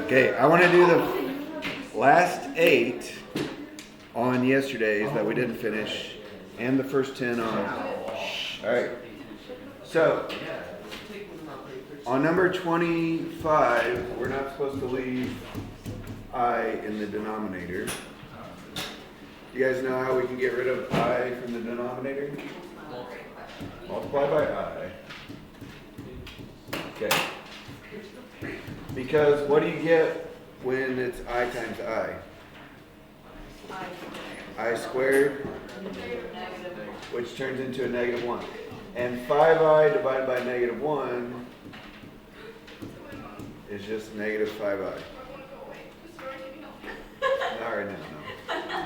Okay, I want to do the last 8 on yesterday's that we didn't finish, and the first 10 on. All right. So, on number 25, we're not supposed to leave I in the denominator. You guys know how we can get rid of I from the denominator? Multiply by I. Okay. Because what do you get when it's I times I? I squared, which turns into a -1. And 5i divided by -1 is just -5i. Not right now, no.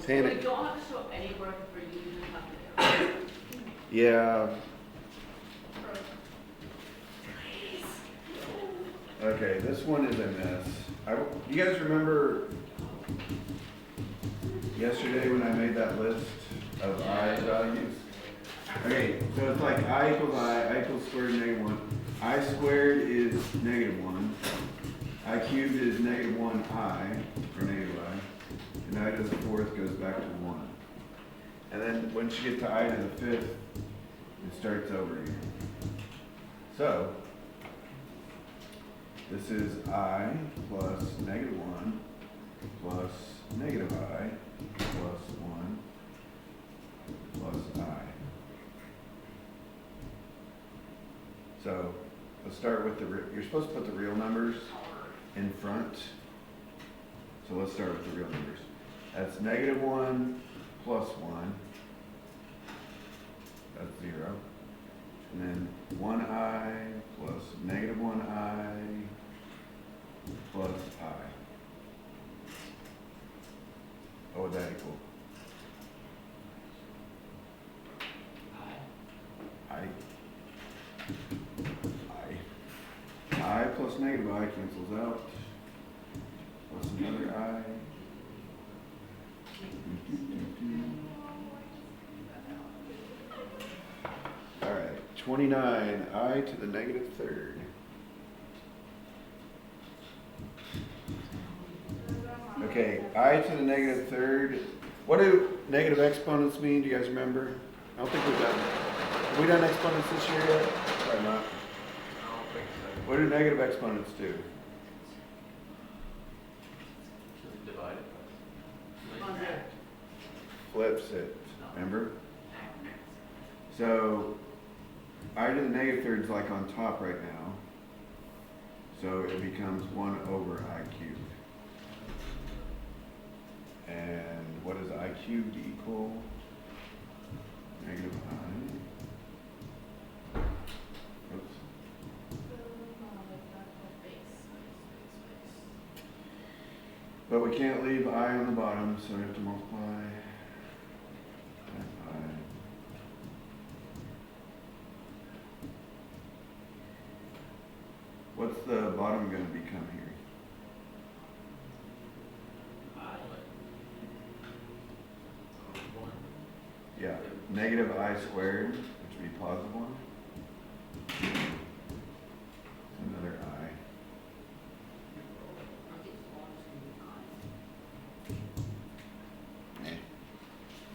Panic. You don't have to show any work for you to have to do. Yeah. Okay, this one is a mess. You guys remember yesterday when I made that list of I values? Okay, so it's like I equals squared -1. I squared is -1. I cubed is -1i, or -i. And I to the 4th goes back to 1. And then once you get to I to the 5th, it starts over here. So, this is I plus -1 plus -i plus 1 plus I. So, let's start with you're supposed to put the real numbers in front. So let's start with the real numbers. That's -1 plus 1. That's 0. And then 1i plus -1i plus I. What would that equal? I plus -i cancels out. Plus another I. All right, 29, I to the -3rd. Okay, I to the -3rd. What do negative exponents mean? Do you guys remember? I don't think we've done. Have we done exponents this year yet? Probably not. What do negative exponents do? Flips it, remember? So, I to the -3rd is like on top right now. So it becomes 1 over I cubed. And what does I cubed equal? -I. Oops. But we can't leave I on the bottom, so we have to multiply times I. What's the bottom going to become here? Yeah, -I squared, which would be +1. Another I.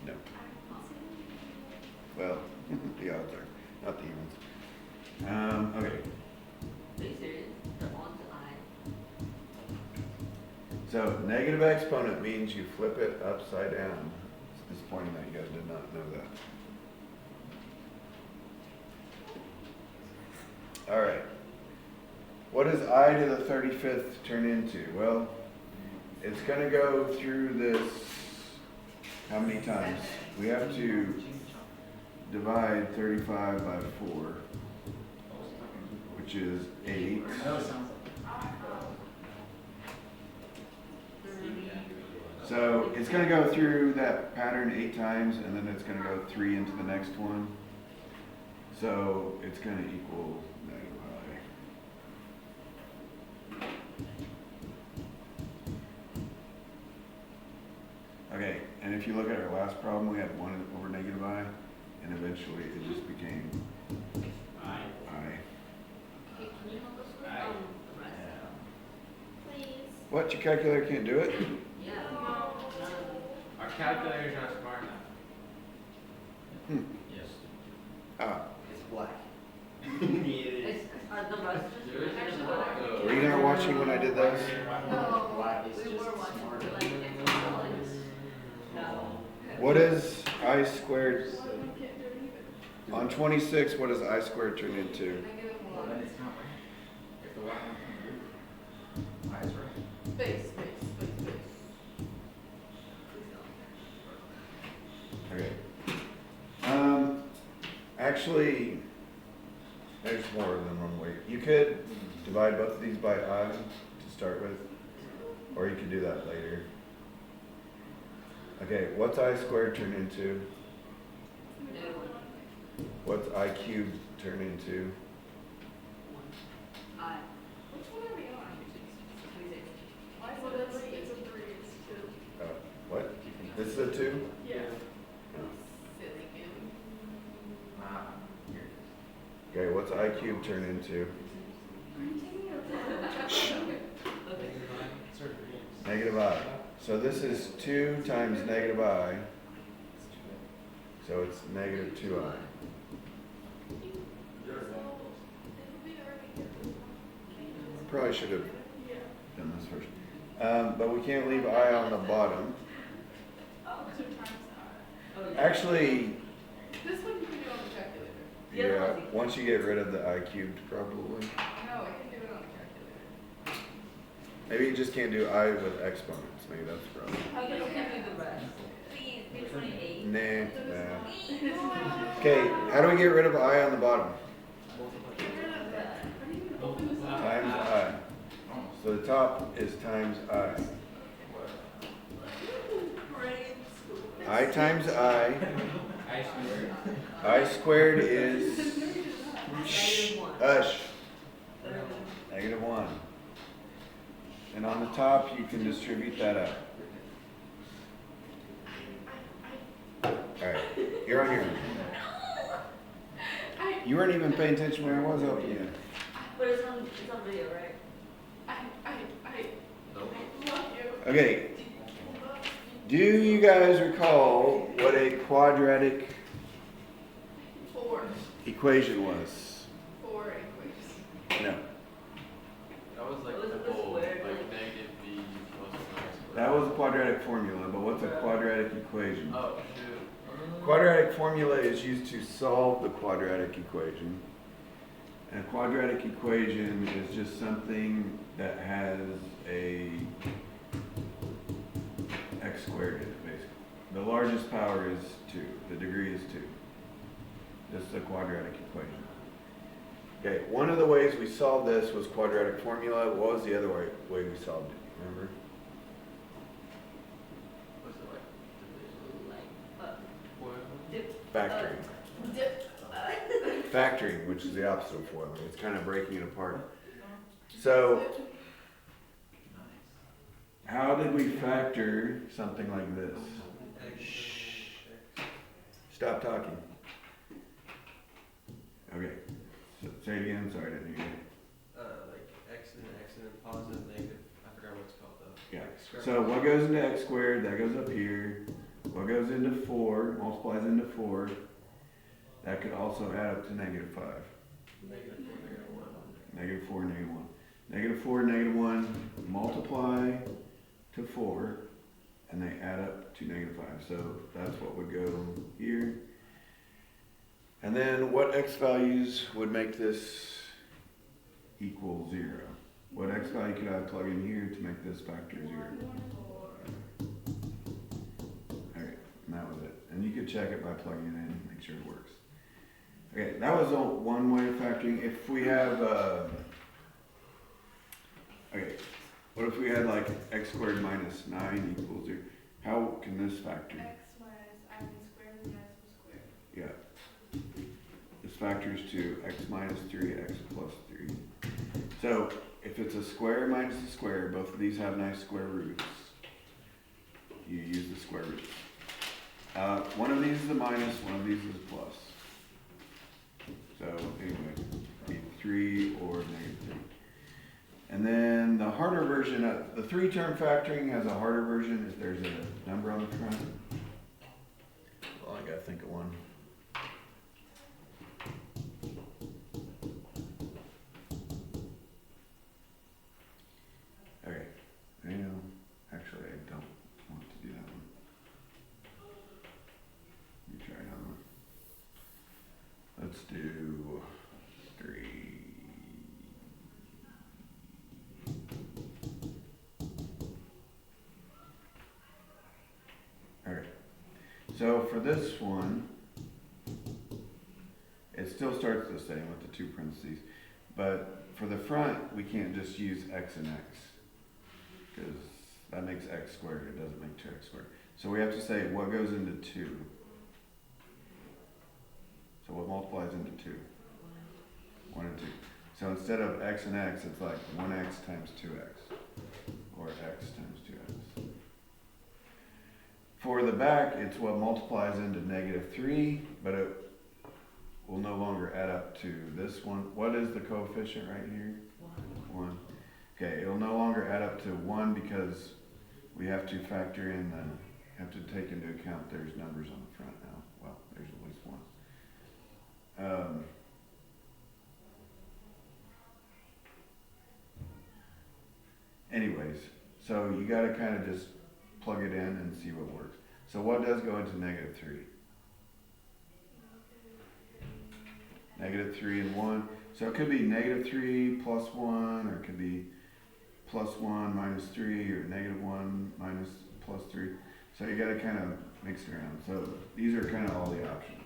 No. Well, the odds are, not the evens. Okay. So, negative exponent means you flip it upside down. It's disappointing that you guys did not know that. All right. What does I to the 35th turn into? Well, it's going to go through this how many times? We have to divide 35 by 4, which is 8. So it's going to go through that pattern 8 times, and then it's going to go 3 into the next one. So it's going to equal -i. Okay, and if you look at our last problem, we had 1 over -i, and eventually it just became I. What, your calculator can't do it? Yeah. Our calculator's not smart enough. Hmm. Yes. Ah, It's black. It's, the rest is actually. were you not watching when I did those? No, Black is we just were watching, smarter. but like, it's no. What is I squared? On 26, what does I squared turn into? Well, then it's not right. If the black one can do it, why is right? Space. Okay. Actually, there's more than one way. You could divide both of these by I to start with, or you could do that later. Okay, what's I squared turn into? What's I cubed turn into? Which one are we on? It's a 3, it's 2. What? This is a 2? Yeah. Silly goon. Ah, here it Okay, what's I cubed turn into? Negative I. So this is 2 times negative I. So it's negative 2I. Probably should have done this first. But we can't leave I on the bottom. Actually, This one you can do on the calculator. yeah, once you get rid of the I cubed, probably. No, I can do it on the calculator. Maybe you just can't do I with exponents. Maybe that's the problem. How can you do the rest? Please, be 28. Nah. Okay, how do we get rid of I on the bottom? Times I. So the top is times I. I times I. I squared is -1. And on the top, you can distribute that out. Alright, you're on your own. You weren't even paying attention when I was helping you. But it's on video, right? I love you. Okay, do you guys recall what a quadratic 4 equation was? equations. No. That was like Was the it the whole, square like thing? negative b plus minus. That was a quadratic formula, but what's a quadratic equation? Oh, shoot. Quadratic formula is used to solve the quadratic equation. And a quadratic equation is just something that has a x squared in it, basically. The largest power is 2. The degree is 2. This is a quadratic equation. Okay, one of the ways we solved this was quadratic formula. What was the other way we solved it? Remember? Was it like Like, foil? dip. Factoring. Factoring, which is the opposite of foiling. It's kind of breaking it apart. So, how did we factor something like this? Stop talking. Okay. So, say it again. Sorry, I didn't hear you. Like x and then positive, negative. I forgot what it's called though. Yeah. X squared. So what goes into x squared, that goes up here. What goes into 4, multiplies into 4. That could also add up to -5. Negative 4, negative 1. Negative 4, negative 1. Negative 4, negative 1 multiply to 4, and they add up to -5. So that's what would go here. And then what x values would make this equal 0? What x value could I plug in here to make this factor 0? Okay, and that was it. And you could check it by plugging it in, make sure it works. Okay, that was one way of factoring. If we have, okay, what if we had like x squared minus 9 equals 0? How can this factor? X minus I squared and x squared. Yeah. This factors to x minus 3, x plus 3. So if it's a square minus a square, both of these have nice square roots. You use the square root. One of these is a minus, one of these is a plus. So anyway, be 3 or -3. And then the harder version of, the 3-term factoring has a harder version if there's a number on the front. Well, I gotta think of one. Okay, actually I don't want to do that one. Let me try another one. Let's do 3. Okay, so for this one, it still starts the same with the 2 parentheses, but for the front, we can't just use x and x, because that makes x squared, it doesn't make 2x squared. So we have to say what goes into 2. So what multiplies into 2? 1 and 2. So instead of x and x, it's like 1x times 2x, or x times 2x. For the back, it's what multiplies into -3, but it will no longer add up to this one. What is the coefficient right here? 1. Okay, it'll no longer add up to 1 because we have to factor in have to take into account there's numbers on the front now. Well, there's at least one. Anyways, so you got to kind of just plug it in and see what works. So what does go into -3? -3 and 1. So it could be -3 plus 1, or it could be +1 minus 3, or -1 minus plus 3. So you got to kind of mix it around. So these are kind of all the options.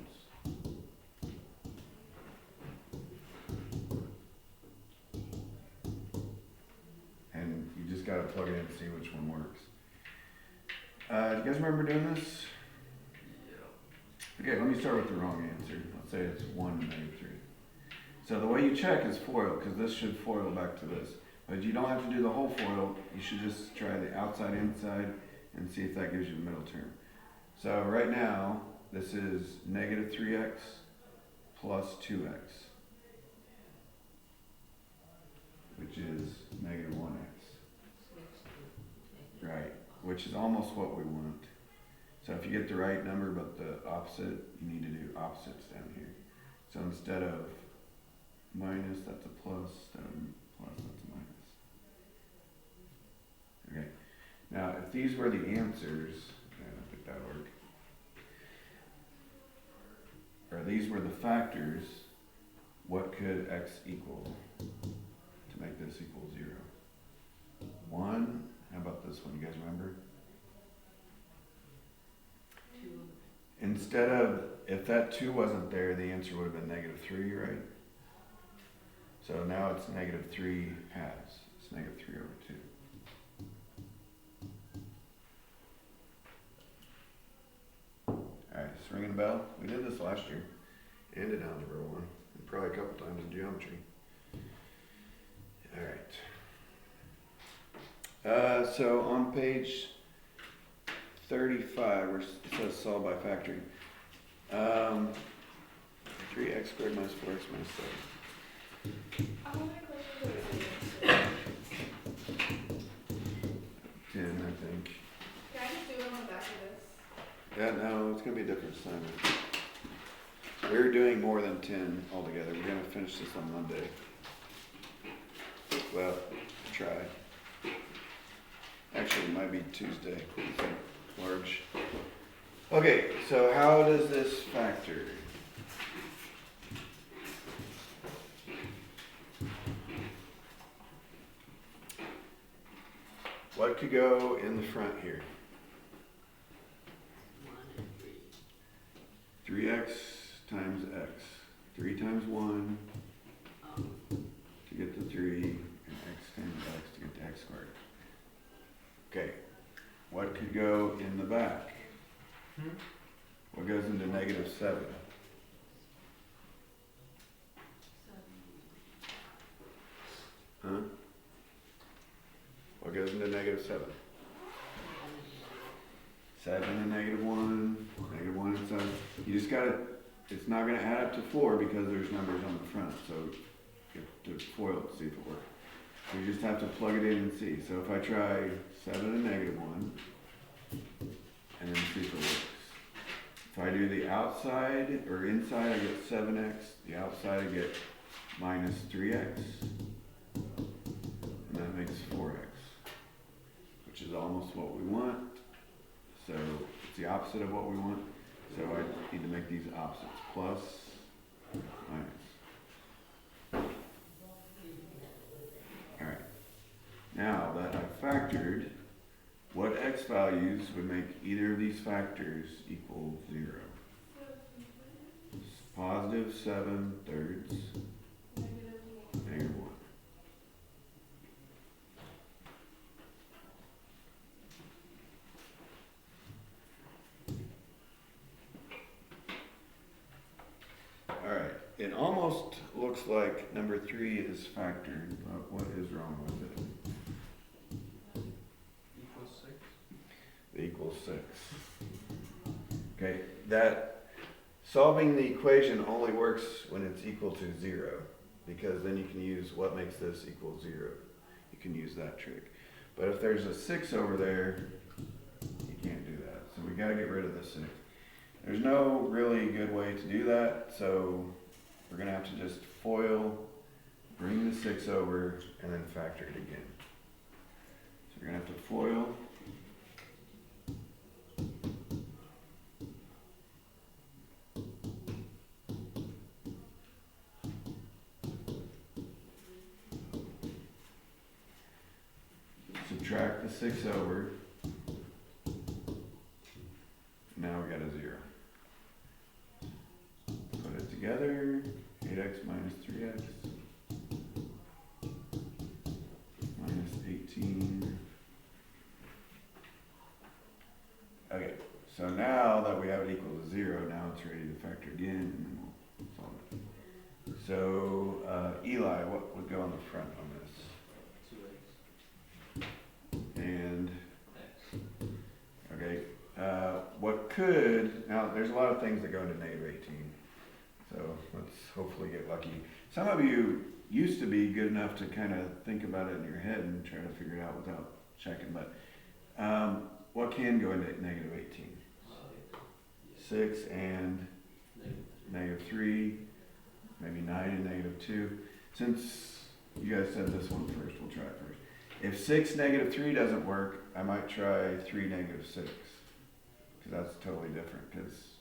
And you just got to plug it in and see which one works. Do you guys remember doing this? Okay, let me start with the wrong answer. Let's say it's 1 and -3. So the way you check is FOIL, because this should FOIL back to this. But you don't have to do the whole FOIL. You should just try the outside inside and see if that gives you the middle term. So right now, this is -3x plus 2x, which is -1x. Right, which is almost what we want. So if you get the right number but the opposite, you need to do opposites down here. So instead of minus, that's a plus, instead of plus, that's a minus. Okay, now if these were the answers, I don't think that would work. Or these were the factors, what could x equal to make this equal 0? 1, how about this one, you guys remember? Instead of, if that 2 wasn't there, the answer would have been -3, right? So now it's -3 halves. It's -3 over 2. Alright, just ringing a bell. We did this last year. And in Algebra 1. And probably a couple times in Geometry. Alright. So on page 35, where it says solve by factoring. 3x squared minus 4x minus 7. I want to question 10, I think. Can I just do it on the back of this? Yeah, no, it's going to be a different assignment. We're doing more than 10 altogether. We're going to finish this on Monday. Well, try. Actually, it might be Tuesday. It's large. Okay, so how does this factor? What could go in the front here? 3x times x. 3 times 1 to get the 3, and x times x to get the x squared. Okay, what could go in the back? What goes into -7? Huh? What goes into -7? 7 and -1, -1 and 7. You just gotta, it's not gonna add up to 4 because there's numbers on the front, so you have to FOIL it to see if it works. We just have to plug it in and see. So if I try 7 and -1, and then see if it works. If I do the outside or inside, I get 7x. The outside, I get -3x. And that makes 4x, which is almost what we want. So it's the opposite of what we want. So I need to make these opposites, plus, minus. Alright, now that I've factored, what x values would make either of these factors equal 0? It's positive 7/3, -1. Alright, it almost looks like number 3 is factored, but what is wrong with it? Equals 6. It equals 6. Okay, that solving the equation only works when it's equal to 0, because then you can use what makes this equal 0. You can use that trick. But if there's a 6 over there, you can't do that. So we gotta get rid of the 6. There's no really good way to do that, so we're gonna have to just FOIL, bring the 6 over, and then factor it again. So we're gonna have to FOIL. Subtract the 6 over. Now we got a 0. Put it together. 8x minus 3x minus 18. Okay, so now that we have it equal to 0, now it's ready to factor again, and then we'll solve it. So, Eli, what would go on the front on this? 2x. And, X. okay, what could, now there's a lot of things that go into -18, so let's hopefully get lucky. Some of you used to be good enough to kind of think about it in your head and try to figure it out without checking, but what can go into -18? 6 and -3, maybe 9 and -2. Since you guys said this one first, we'll try it first. If 6 -3 doesn't work, I might try 3 -6, because that's totally different, because,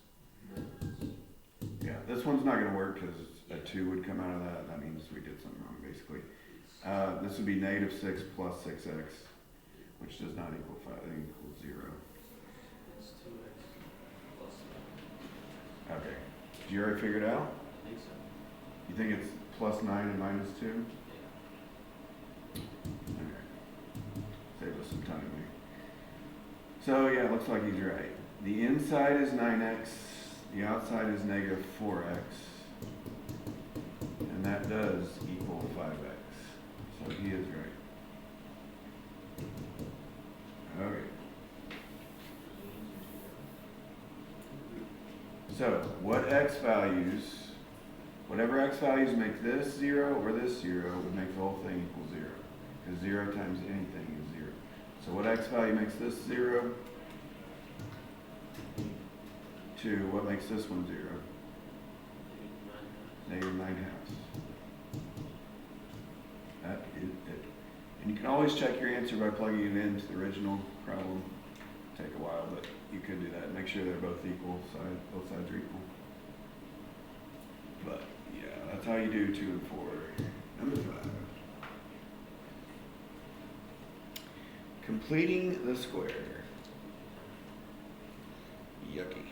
yeah, this one's not going to work because a 2 would come out of that. That means we did something wrong, basically. This would be -6 plus 6x, which does not equal 5, it equals 0. It's 2x plus 9. Okay, did you already figure it out? I think so. You think it's plus 9 and minus 2? Yeah. Okay. Save us some time here. So yeah, it looks like he's right. The inside is 9x, the outside is -4x, and that does equal 5x. So he is right. Okay. So what x values, whatever x values make this 0 or this 0 would make the whole thing equal 0. Because 0 times anything is 0. So what x value makes this 0? 2. What makes this one 0? -9/2. That is it. And you can always check your answer by plugging it into the original problem. Take a while, but you could do that. Make sure they're both equal, both sides are equal. But yeah, that's how you do 2 and 4. Number 5. Completing the square. Yucky.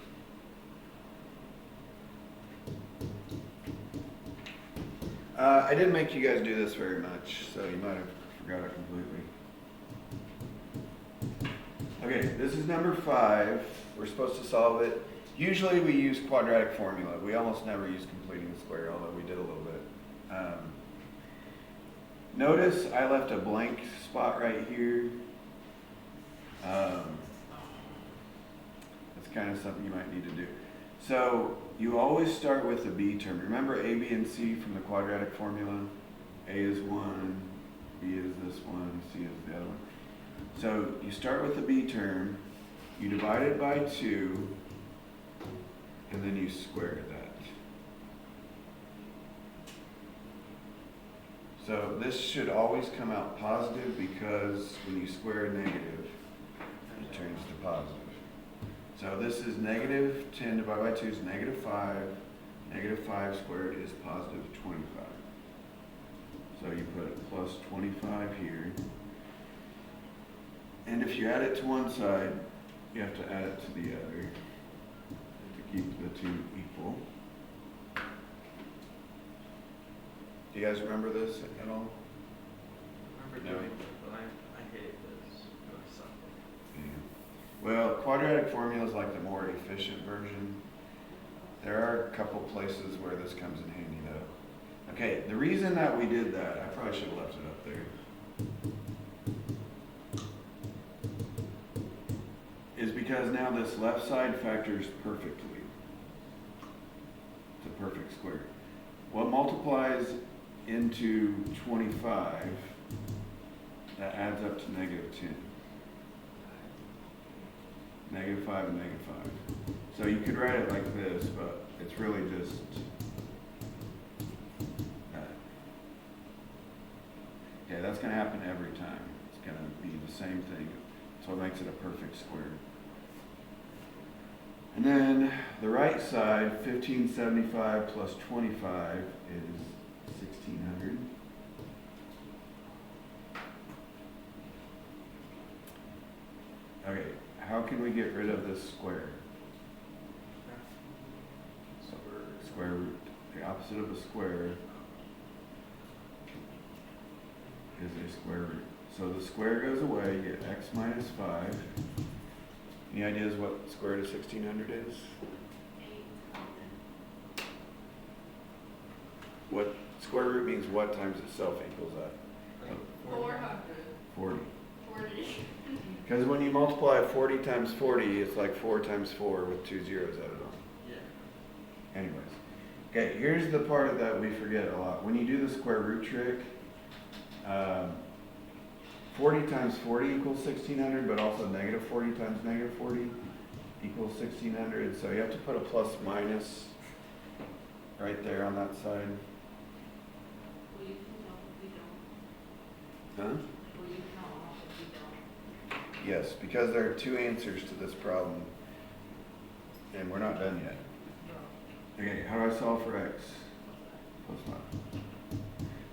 I didn't make you guys do this very much, so you might have forgot it completely. Okay, this is number 5. We're supposed to solve it. Usually we use quadratic formula. We almost never use completing the square, although we did a little bit. Notice I left a blank spot right here. That's kind of something you might need to do. So you always start with the b term. Remember a, b, and c from the quadratic formula? A is 1, B is this one, C is the other one. So you start with the B term, you divide it by 2, and then you square that. So this should always come out positive because when you square a negative, it turns to positive. So this is negative 10 divided by 2 is negative 5. Negative 5 squared is positive 25. So you put plus 25 here. And if you add it to one side, you have to add it to the other to keep the two equal. Do you guys remember this at all? I remember doing it, but I hate this. It really sucked. Yeah. Well, quadratic formula is like the more efficient version. There are a couple places where this comes in handy though. Okay, the reason that we did that, I probably should have left it up there, is because now this left side factors perfectly. It's a perfect square. What multiplies into 25, that adds up to negative 10. Negative 5 and negative 5. So you could write it like this, but it's really just that. Yeah, that's going to happen every time. It's going to be the same thing. So it makes it a perfect square. And then the right side, 1575 plus 25 is 1600. Okay, how can we get rid of this square? Square root. The opposite of a square is a square root. So the square goes away, you get x minus 5. Any ideas what square root of 1600 is? What square root means what times itself equals that? 400. 40. 40. Because when you multiply 40 times 40, it's like 4 times 4 with 2 zeros added on. Yeah. Anyways. Okay, here's the part that we forget a lot. When you do the square root trick, 40 times 40 equals 1600, but also negative 40 times negative 40 equals 1600. So you have to put a plus minus right there on that side. Will you count if we don't? Huh? Will you count off if we don't? Yes, because there are two answers to this problem, and we're not done yet. Okay, how do I solve for x? Plus 5.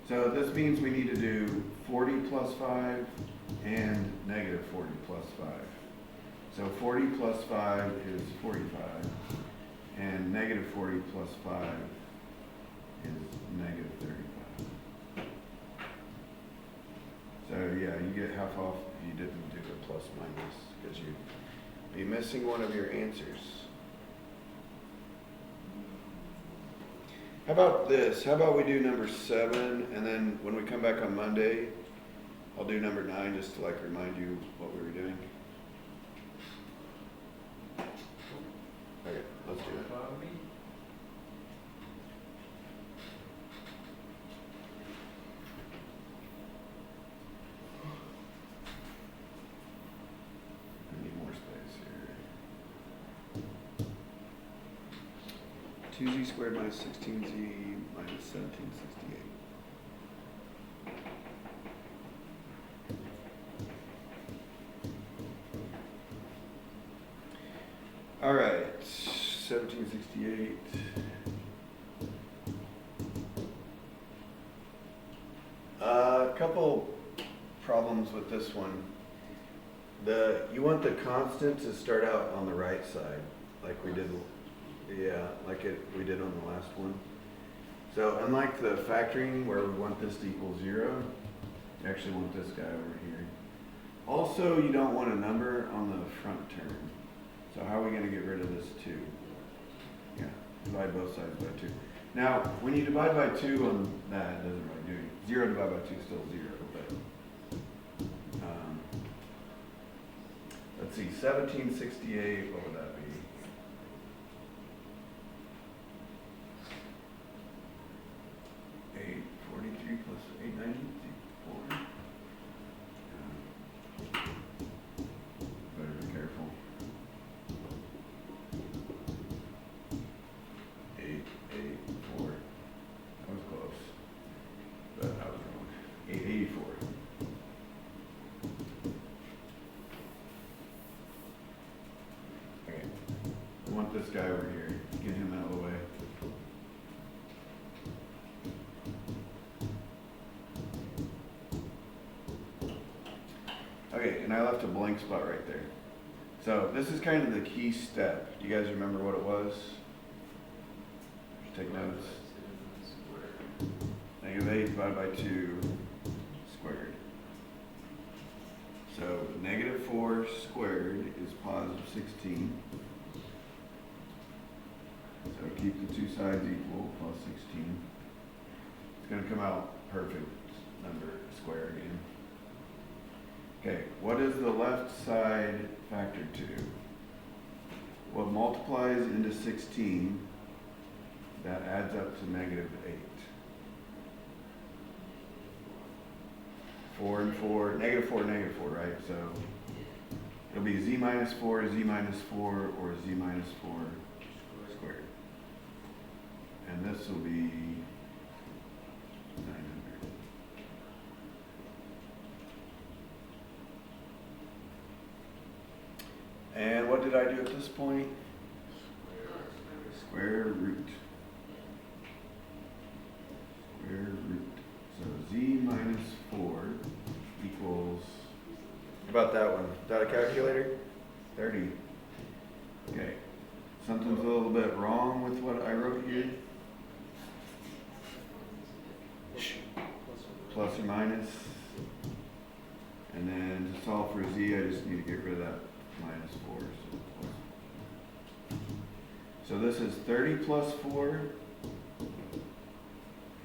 So this means we need to do 40 plus 5 and negative 40 plus 5. So 40 plus 5 is 45, and negative 40 plus 5 is negative 35. So yeah, you get half off if you didn't do the plus minus, because you'd be missing one of your answers. How about this? How about we do number 7, and then when we come back on Monday, I'll do number 9 just to like remind you what we were doing. Okay, let's do it. I need more space here. 2z squared minus 16z minus 1768. All right, 1768. A couple problems with this one. You want the constant to start out on the right side, like we did. Yeah, like we did on the last one. So unlike the factoring where we want this to equal 0, you actually want this guy over here. Also, you don't want a number on the front term. So how are we going to get rid of this 2? Yeah, divide both sides by 2. Now, when you divide by 2 on that, it doesn't really do anything. 0 divided by 2 is still 0, but let's see, 1768, what would that be? 843 plus 890, 4. Okay, and I left a blank spot right there. So this is kind of the key step. Do you guys remember what it was? Take notes. Negative 8 divided by 2 squared. So negative 4 squared is positive 16. So keep the two sides equal, plus 16. It's going to come out perfect number square again. Okay, what is the left side factored to? What multiplies into 16, that adds up to negative 8. 4 and 4, negative 4, right? So it'll be z minus 4, z minus 4, or z minus 4 squared. And this will be 900. And what did I do at this point? Square root. Square root. So z minus 4 equals, how about that one? Is that a calculator? 30. Okay. Something's a little bit wrong with what I wrote here. Plus or minus. And then to solve for z, I just need to get rid of that minus 4. So this is 30 plus 4, which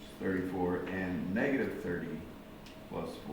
is 34, and negative 30 plus 4.